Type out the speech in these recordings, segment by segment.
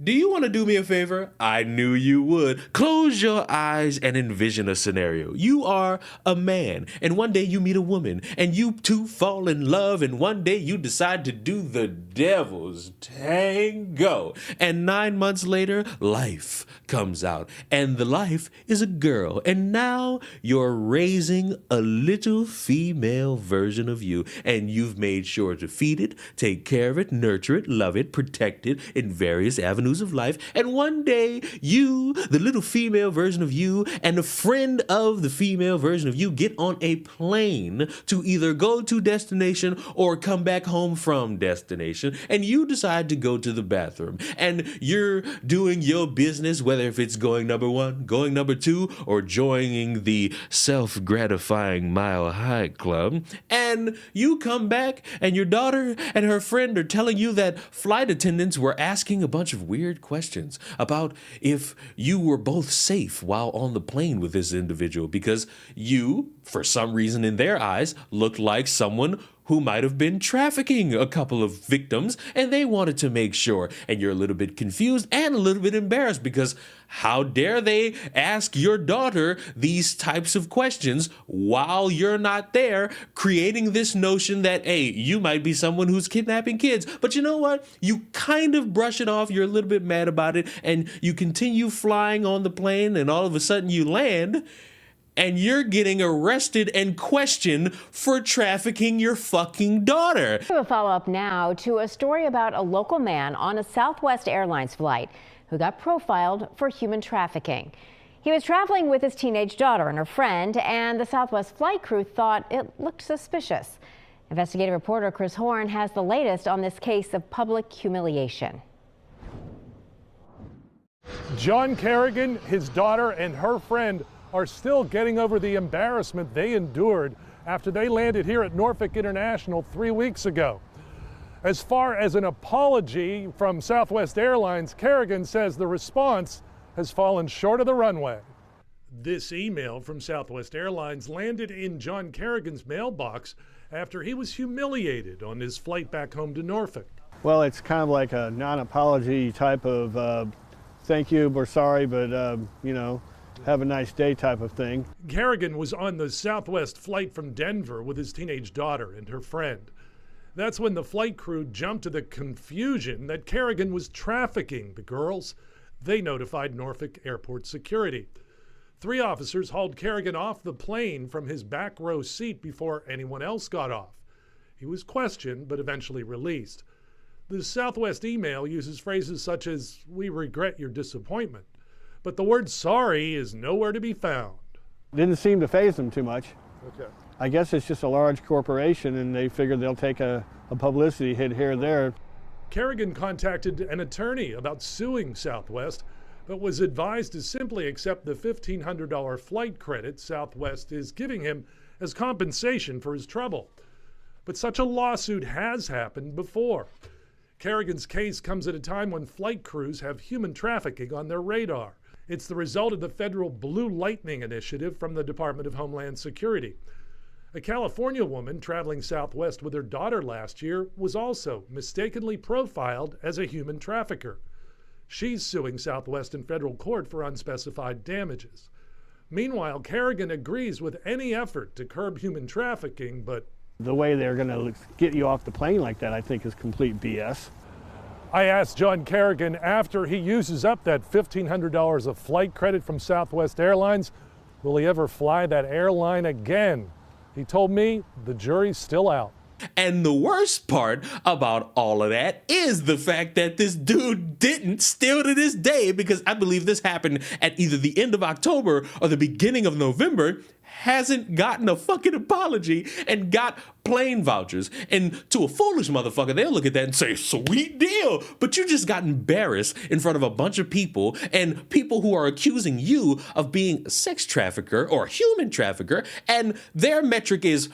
Do you want to do me a favor? I knew you would. Close your eyes and envision a scenario. You are a man, and one day you meet a woman, and you two fall in love, and one day you decide to do the devil's tango. And 9 months later, life comes out, and the life is a girl. And now you're raising a little female version of you, and you've made sure to feed it, take care of it, nurture it, love it, protect it in various avenues of life. And one day you, the little female version of you, and a friend of the female version of you get on a plane to either go to destination or come back home from destination, and you decide to go to the bathroom, and you're doing your business, whether if it's going number one, going number two, or joining the self-gratifying Mile High Club, and you come back and your daughter and her friend are telling you that flight attendants were asking a bunch of weird questions about if you were both safe while on the plane with this individual, because you, for some reason in their eyes, looked like someone who might have been trafficking a couple of victims, and they wanted to make sure. And you're a little bit confused and a little bit embarrassed, because how dare they ask your daughter these types of questions while you're not there, creating this notion that, hey, you might be someone who's kidnapping kids. But you know what? You kind of brush it off. You're a little bit mad about it, and you continue flying on the plane, and all of a sudden you land, and you're getting arrested and questioned for trafficking your fucking daughter. We have a follow-up now to a story about a local man on a Southwest Airlines flight who got profiled for human trafficking. He was traveling with his teenage daughter and her friend, and the Southwest flight crew thought it looked suspicious. Investigative reporter Chris Horn has the latest on this case of public humiliation. John Kerrigan, his daughter, and her friend are still getting over the embarrassment they endured after they landed here at Norfolk International 3 weeks ago. As far as an apology from Southwest Airlines, Kerrigan says the response has fallen short of the runway. This email from Southwest Airlines landed in John Kerrigan's mailbox after he was humiliated on his flight back home to Norfolk. Well, it's kind of like a non-apology type of thank you, we're sorry, but you know, have a nice day type of thing. Kerrigan was on the Southwest flight from Denver with his teenage daughter and her friend. That's when the flight crew jumped to the confusion that Kerrigan was trafficking the girls. They notified Norfolk Airport security. 3 officers hauled Kerrigan off the plane from his back row seat before anyone else got off. He was questioned but eventually released. The Southwest email uses phrases such as, "We regret your disappointment," but the word sorry is nowhere to be found. Didn't seem to faze them too much. Okay. I guess it's just a large corporation and they figured they'll take a publicity hit here or there. Kerrigan contacted an attorney about suing Southwest, but was advised to simply accept the $1,500 flight credit Southwest is giving him as compensation for his trouble. But such a lawsuit has happened before. Kerrigan's case comes at a time when flight crews have human trafficking on their radar. It's the result of the federal Blue Lightning initiative from the Department of Homeland Security. A California woman traveling Southwest with her daughter last year was also mistakenly profiled as a human trafficker. She's suing Southwest in federal court for unspecified damages. Meanwhile, Kerrigan agrees with any effort to curb human trafficking, but The way they're going to get you off the plane like that, I think, is complete BS. I asked John Kerrigan after he uses up that $1,500 of flight credit from Southwest Airlines, will he ever fly that airline again? He told me the jury's still out. And the worst part about all of that is the fact that this dude didn't, still to this day, because I believe this happened at either the end of October or the beginning of November, hasn't gotten a fucking apology and got plane vouchers. And to a foolish motherfucker, they'll look at that and say, sweet deal. But you just got embarrassed in front of a bunch of people, and people who are accusing you of being a sex trafficker or a human trafficker. And their metric is,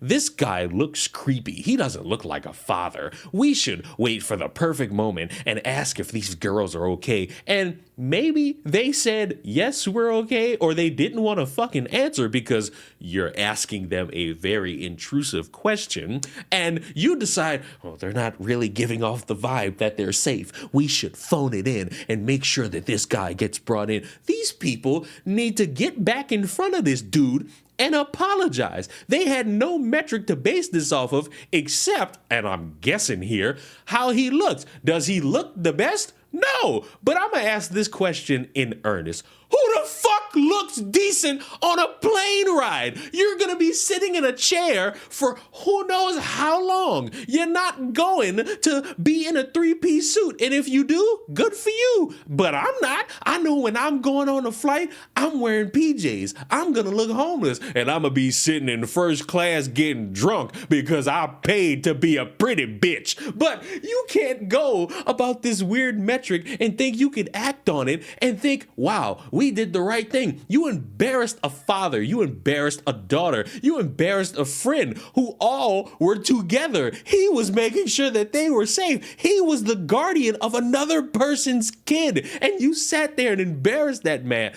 this guy looks creepy. He doesn't look like a father. We should wait for the perfect moment and ask if these girls are okay. And maybe they said, yes, we're okay, or they didn't want to fucking answer because you're asking them a very intrusive intrusive question, and you decide, oh, they're not really giving off the vibe that they're safe. We should phone it in and make sure that this guy gets brought in. These people need to get back in front of this dude and apologize. They had no metric to base this off of except, and I'm guessing here, how he looks. Does he look the best? No, but I'm gonna ask this question in earnest. Who the fuck looks decent on a plane ride? You're gonna be sitting in a chair for who knows how long. You're not going to be in a three-piece suit. And if you do, good for you. But I'm not. I know when I'm going on a flight, I'm wearing PJs. I'm gonna look homeless. And I'm gonna be sitting in first class getting drunk because I paid to be a pretty bitch. But you can't go about this weird metric and think you could act on it and think, wow, we did the right thing. You embarrassed a father. You embarrassed a daughter. You embarrassed a friend who all were together. He was making sure that they were safe. He was the guardian of another person's kid. And you sat there and embarrassed that man.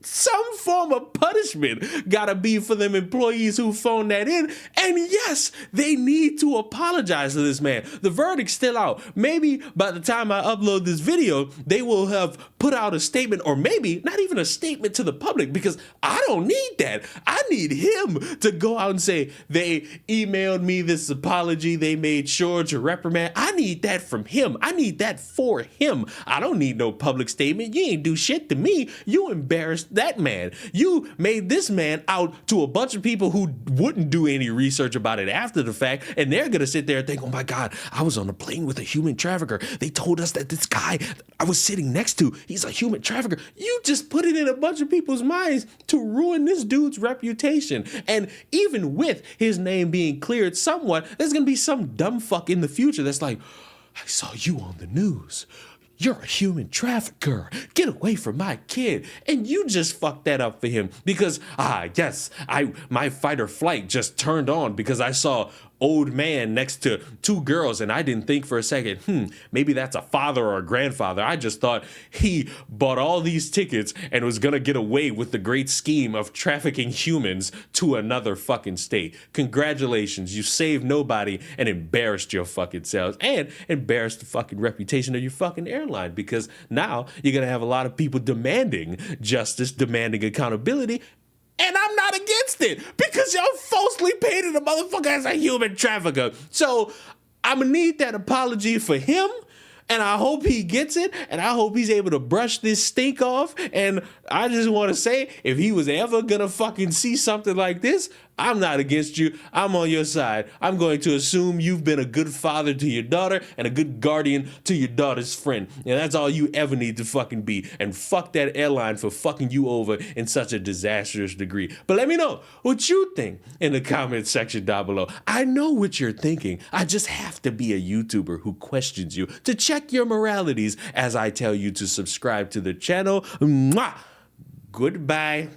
Some form of punishment gotta be for them employees who phoned that in. And yes, they need to apologize to this man. The verdict's still out. Maybe by the time I upload this video, they will have put out a statement, or maybe not even a statement to the public, because I don't need that. I need him to go out and say, they emailed me this apology. They made sure to reprimand. I need that from him. I need that for him. I don't need no public statement. You ain't do shit to me. You embarrassed that man. You made this man out to a bunch of people who wouldn't do any research about it after the fact, and they're gonna sit there and think, oh my God, I was on a plane with a human trafficker. They told us that this guy I was sitting next to, he's a human trafficker. You just put it in a bunch of people's minds to ruin this dude's reputation. And even with his name being cleared somewhat, there's gonna be some dumb fuck in the future that's like, I saw you on the news. You're a human trafficker. Get away from my kid. And you just fucked that up for him because, yes, my fight or flight just turned on because I saw old man next to two girls, and I didn't think for a second, maybe that's a father or a grandfather. I just thought he bought all these tickets and was gonna get away with the great scheme of trafficking humans to another fucking state. Congratulations, you saved nobody and embarrassed your fucking selves and embarrassed the fucking reputation of your fucking airline, because now you're gonna have a lot of people demanding justice, demanding accountability. And I'm not against it because y'all falsely painted a motherfucker as a human trafficker. So I'm gonna need that apology for him. And I hope he gets it. And I hope he's able to brush this stink off. And I just want to say, if he was ever gonna fucking see something like this, I'm not against you. I'm on your side. I'm going to assume you've been a good father to your daughter and a good guardian to your daughter's friend. And that's all you ever need to fucking be. And fuck that airline for fucking you over in such a disastrous degree. But let me know what you think in the comment section down below. I know what you're thinking. I just have to be a YouTuber who questions you to check your moralities as I tell you to subscribe to the channel. Mwah! Goodbye.